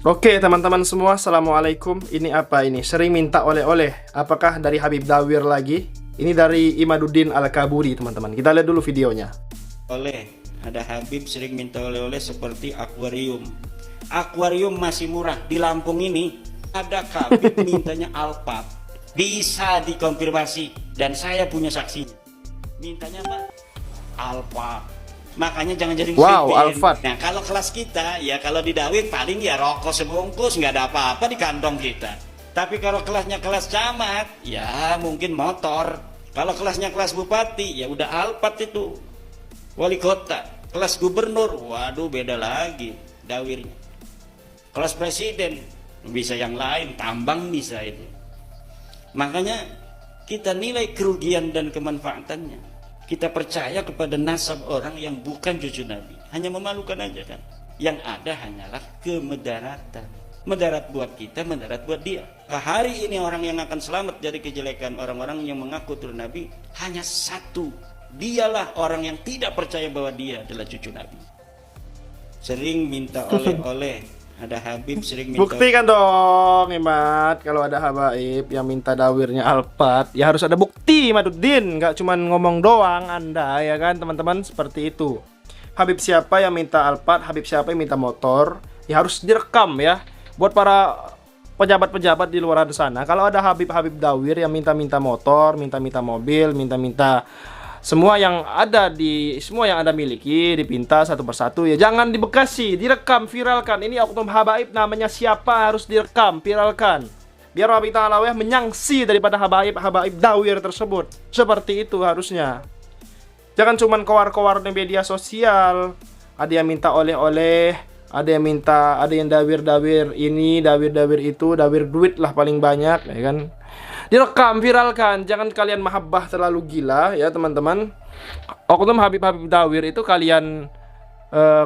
Oke teman-teman semua, Assalamualaikum. Ini apa ini? Sering minta oleh-oleh. Apakah dari Habib Dawir lagi? Ini dari Imaduddin Al-Kaburi teman-teman. Kita lihat dulu videonya. Ada Habib sering minta oleh-oleh seperti akuarium. Akuarium masih murah. Di Lampung ini ada Habib mintanya Alphard. Bisa dikonfirmasi dan saya punya saksinya. Mintanya apa? Alphard. Makanya jangan jadi Alphard. Nah kalau kelas kita ya, kalau di Dawit paling ya rokok sebungkus, nggak ada apa-apa di kantong kita. Tapi kalau kelasnya kelas camat ya mungkin motor. Kalau kelasnya kelas bupati ya udah Alphard itu. Wali kota, kelas gubernur, waduh beda lagi Dawirnya. Kelas presiden bisa yang lain, tambang bisa itu. Makanya kita nilai kerugian dan kemanfaatannya. Kita percaya kepada nasab orang yang bukan cucu Nabi. Hanya memalukan aja kan. Yang ada hanyalah kemedaratan. Mendarat buat kita, mendarat buat dia. Hari ini orang yang akan selamat dari kejelekan orang-orang yang mengaku turun Nabi hanya satu. Dialah orang yang tidak percaya bahwa dia adalah cucu Nabi. Sering minta oleh-oleh. Ada Habib sering minta. Buktikan dong Imad. Kalau ada habaib yang minta dawirnya Alphard, ya harus ada bukti Imaduddin. Nggak cuma ngomong doang Anda ya kan teman-teman. Seperti itu. Habib siapa yang minta Alphard, Habib siapa yang minta motor, ya harus direkam ya. Buat para pejabat-pejabat di luar sana, kalau ada Habib-Habib Dawir yang minta-minta motor, minta-minta mobil, minta-minta semua yang Anda miliki, dipinta satu persatu, ya jangan dibekasi, direkam, viralkan. Ini oknum habaib namanya siapa, harus direkam, viralkan. Biar Rabbi Ta'ala menyangsi daripada habaib Dawir tersebut. Seperti itu harusnya. Jangan cuman kowar-kowar di media sosial. Ada yang minta oleh-oleh, ada yang dawir-dawir ini, dawir-dawir itu, dawir duit lah paling banyak, ya kan? Direkam, viralkan. Jangan kalian mahabbah terlalu gila ya teman-teman. Oknum Habib-Habib Dawir itu kalian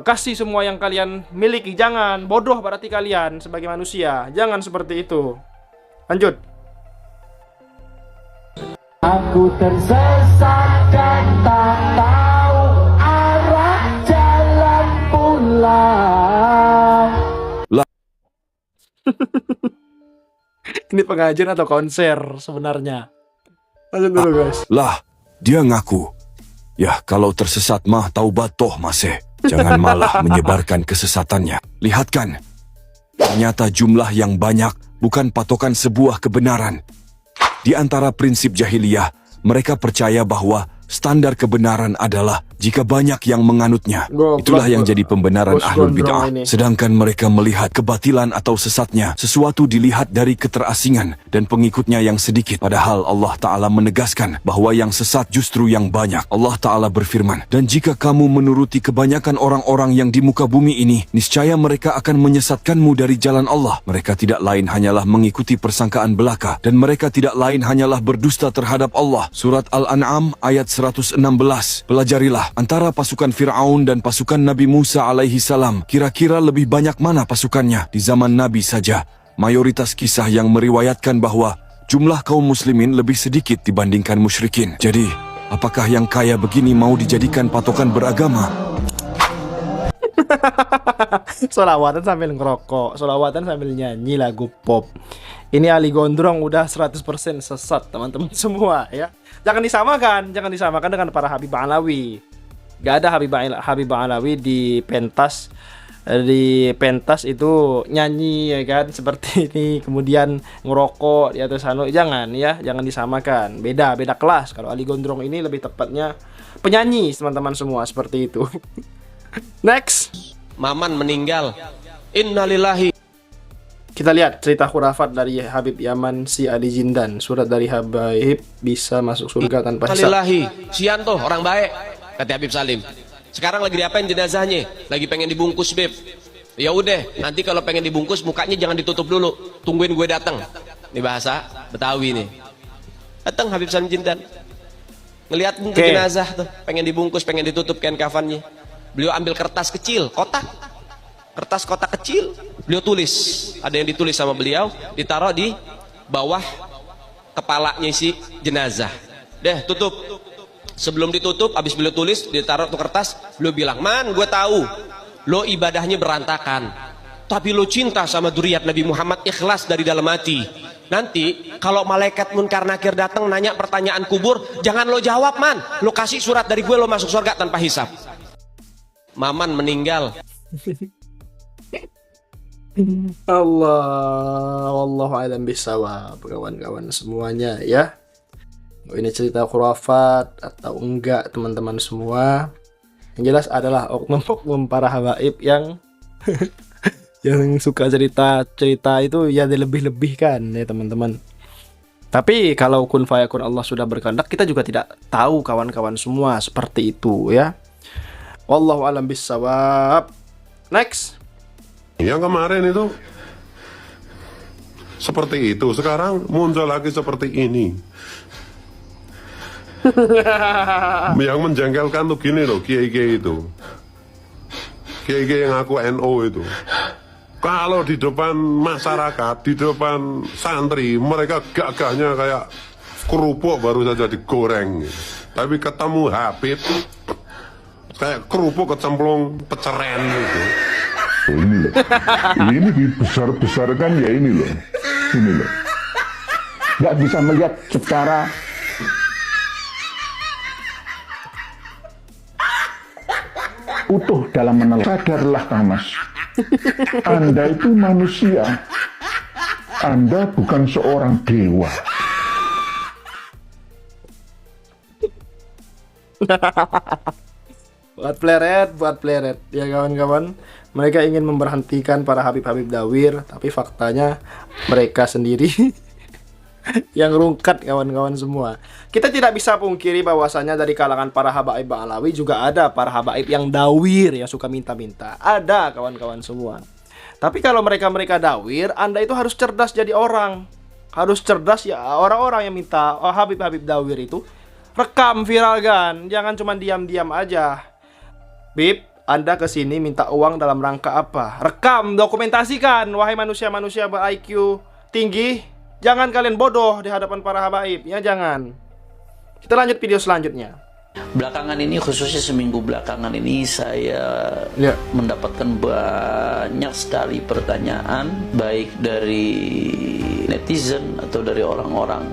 kasih semua yang kalian miliki. Jangan bodoh berarti kalian sebagai manusia. Jangan seperti itu. Lanjut. Aku tersesat dan tak tahu arah jalan pulang. Ini pengajian atau konser sebenarnya. Lanjut dulu guys. Lah, dia ngaku. Ya, kalau tersesat mah taubat toh masih. Jangan malah menyebarkan kesesatannya. Lihat kan, ternyata jumlah yang banyak bukan patokan sebuah kebenaran. Di antara prinsip jahiliyah, mereka percaya bahwa standar kebenaran adalah jika banyak yang menganutnya. Itulah yang jadi pembenaran ahlul bid'ah. Sedangkan mereka melihat kebatilan atau sesatnya sesuatu dilihat dari keterasingan dan pengikutnya yang sedikit. Padahal Allah Ta'ala menegaskan bahwa yang sesat justru yang banyak. Allah Ta'ala berfirman, dan jika kamu menuruti kebanyakan orang-orang yang di muka bumi ini, niscaya mereka akan menyesatkanmu dari jalan Allah. Mereka tidak lain hanyalah mengikuti persangkaan belaka, dan mereka tidak lain hanyalah berdusta terhadap Allah. Surat Al-An'am ayat 116. Pelajarilah antara pasukan Fir'aun dan pasukan Nabi Musa alaihi salam. Kira-kira lebih banyak mana pasukannya? Di zaman Nabi saja, mayoritas kisah yang meriwayatkan bahwa jumlah kaum muslimin lebih sedikit dibandingkan musyrikin. Jadi, apakah yang kaya begini mau dijadikan patokan beragama? Solawatan sambil ngerokok, solawatan sambil nyanyi lagu pop. Ini Ali Gondrong udah 100% sesat teman-teman semua ya. Jangan disamakan dengan para Habib Alawi. Gak ada Habib Alawi di pentas. Di pentas itu nyanyi ya kan seperti ini, kemudian ngerokok di atas sana. Jangan disamakan. Beda kelas. Kalau Ali Gondrong ini lebih tepatnya penyanyi teman-teman semua, seperti itu. Next. Maman meninggal. Innalillahi. Kita lihat cerita khurafat dari Habib Yaman si Ali Jindan. Surat dari Habib bisa masuk surga tanpa hisab. Innalillahi. Sianto orang baik, kata Habib Salim. Sekarang lagi diapain jenazahnya? Lagi pengen dibungkus, Beb. Ya udah, nanti kalau pengen dibungkus mukanya jangan ditutup dulu. Tungguin gue datang. Ini bahasa Betawi nih. Datang Habib Salim Jindan. Ngeliat jenazah tuh, pengen dibungkus, pengen ditutup kain kafannya. Beliau ambil kertas kecil, kertas kotak kecil, beliau tulis. Ada yang ditulis sama beliau, ditaruh di bawah kepalanya si jenazah. Deh, tutup. Sebelum ditutup, habis beliau tulis, ditaruh tuh kertas, beliau bilang, "Man, gue tahu lo ibadahnya berantakan. tapi lo cinta sama zuriat Nabi Muhammad, ikhlas dari dalam hati. Nanti kalau malaikat munkar nakir datang nanya pertanyaan kubur, jangan lo jawab, man. Lo kasih surat dari gue, lo masuk surga tanpa hisap. Maman meninggal. Wallahu a'lam bishawab, kawan-kawan semuanya ya. Ini cerita khurafat atau enggak teman-teman semua, yang jelas adalah oknum-oknum para habaib yang yang suka cerita-cerita itu ya dilebih-lebihkan ya teman-teman. Tapi kalau kun fayakun Allah sudah berkehendak, kita juga tidak tahu kawan-kawan semua seperti itu ya. Wallahu a'lam bishawab. Next. Yang kemarin itu seperti itu, sekarang muncul lagi seperti ini. Yang menjengkelkan tuh gini loh, kiai-kiai itu, kiai-kiai yang ngaku NO itu, kalau di depan masyarakat, di depan santri, mereka gagahnya kayak kerupuk baru saja digoreng gitu. Tapi ketemu Habib kayak kerupuk kecemplung peceren gitu. Ini besar-besar kan ya ini loh, nggak bisa melihat secara utuh dalam menelan. Sadarlah Kang Mas, Anda itu manusia, Anda bukan seorang dewa. buat pleret ya kawan-kawan. Mereka ingin memberhentikan para habib-habib dawir, tapi faktanya mereka sendiri yang rungkat kawan-kawan semua. Kita tidak bisa pungkiri bahwasanya dari kalangan para habaib Ba'alawi juga ada para habaib yang dawir yang suka minta-minta. Ada kawan-kawan semua. Tapi kalau mereka dawir, Anda itu harus cerdas jadi orang. Harus cerdas ya, orang-orang yang minta habib-habib dawir itu rekam, viralkan. Jangan cuma diam-diam aja. Bib, Anda kesini minta uang dalam rangka apa? Rekam, dokumentasikan, wahai manusia-manusia ber-IQ tinggi. Jangan kalian bodoh di hadapan para habaib, ya jangan. Kita lanjut video selanjutnya. Belakangan ini, khususnya seminggu belakangan ini, saya mendapatkan banyak sekali pertanyaan, baik dari netizen atau dari orang-orang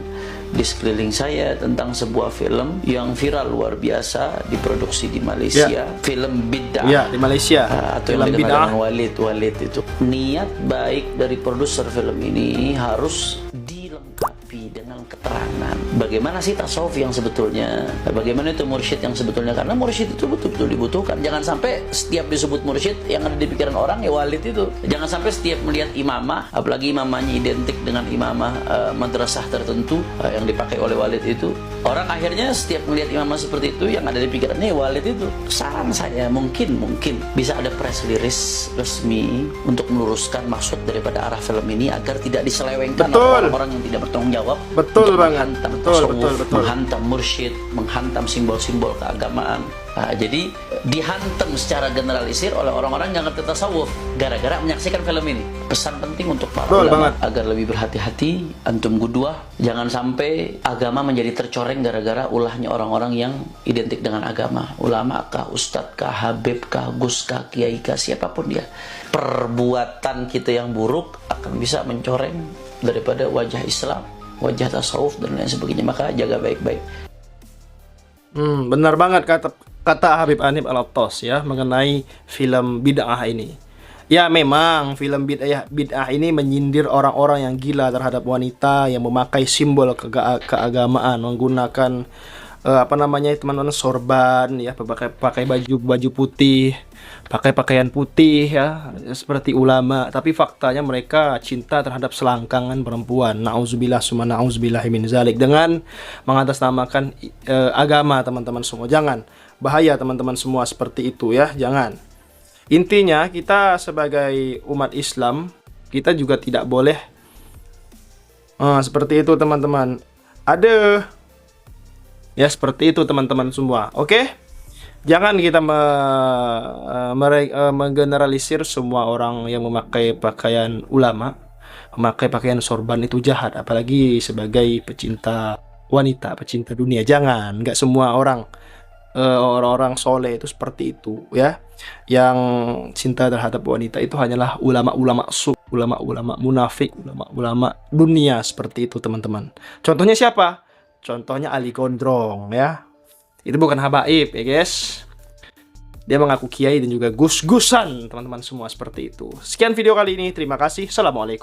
di sekeliling saya tentang sebuah film yang viral luar biasa, diproduksi di Malaysia, film Bid'ah di Malaysia, atau yang dikenal dengan Walid itu. Niat baik dari produser film ini harus dilengkapi dengan keterangan bagaimana sih tasawuf yang sebetulnya, bagaimana itu mursyid yang sebetulnya, karena mursyid itu betul-betul dibutuhkan. Jangan sampai setiap disebut mursyid yang ada di pikiran orang ya walid itu. Jangan sampai setiap melihat imamah, apalagi imamahnya identik dengan imamah madrasah tertentu yang dipakai oleh walid itu, orang akhirnya setiap melihat imamah seperti itu yang ada di pikirannya ya walid itu. Saran saya mungkin bisa ada press release resmi untuk meluruskan maksud daripada arah film ini agar tidak diselewengkan oleh orang-orang yang tidak bertanggung jawab. Betul banget. Menghantam tasawuf, menghantam mursyid, menghantam simbol-simbol keagamaan. Nah, jadi dihantam secara generalisir oleh orang-orang yang ngerti tasawuf gara-gara menyaksikan film ini. Pesan penting untuk para ulama agar lebih berhati-hati, antum gudwah, jangan sampai agama menjadi tercoreng gara-gara ulahnya orang-orang yang identik dengan agama. Ulama kah, ustadz kah, habib kah, gus kah, kiai kah, siapapun dia. Perbuatan kita yang buruk akan bisa mencoreng daripada wajah Islam, wajah tasawuf dan lain sebagainya. Maka jaga baik-baik. Benar banget kata Habib Hanif Al-Attas ya mengenai film Bid'ah ini. Ya memang film Bid'ah ini menyindir orang-orang yang gila terhadap wanita yang memakai simbol keagamaan, menggunakan teman-teman, sorban ya, pakai baju putih, pakai pakaian putih ya, seperti ulama, tapi faktanya mereka cinta terhadap selangkangan perempuan. Nauzubillah summa nauzubillah min zalik, dengan mengatasnamakan agama teman-teman semua. Jangan, bahaya teman-teman semua seperti itu ya, jangan. Intinya kita sebagai umat Islam, kita juga tidak boleh seperti itu teman-teman. Ada ya seperti itu teman-teman semua. Oke? Jangan kita menggeneralisir semua orang yang memakai pakaian ulama, memakai pakaian sorban itu jahat, apalagi sebagai pecinta wanita, pecinta dunia. Jangan, nggak semua orang orang-orang soleh itu seperti itu ya. Yang cinta terhadap wanita itu hanyalah ulama-ulama ulama-ulama munafik, ulama-ulama dunia seperti itu teman-teman. Contohnya siapa? Contohnya Ali Gondrong ya. Itu bukan habaib ya guys. Dia mengaku kiai dan juga gus-gusan teman-teman semua seperti itu. Sekian video kali ini. Terima kasih. Assalamualaikum.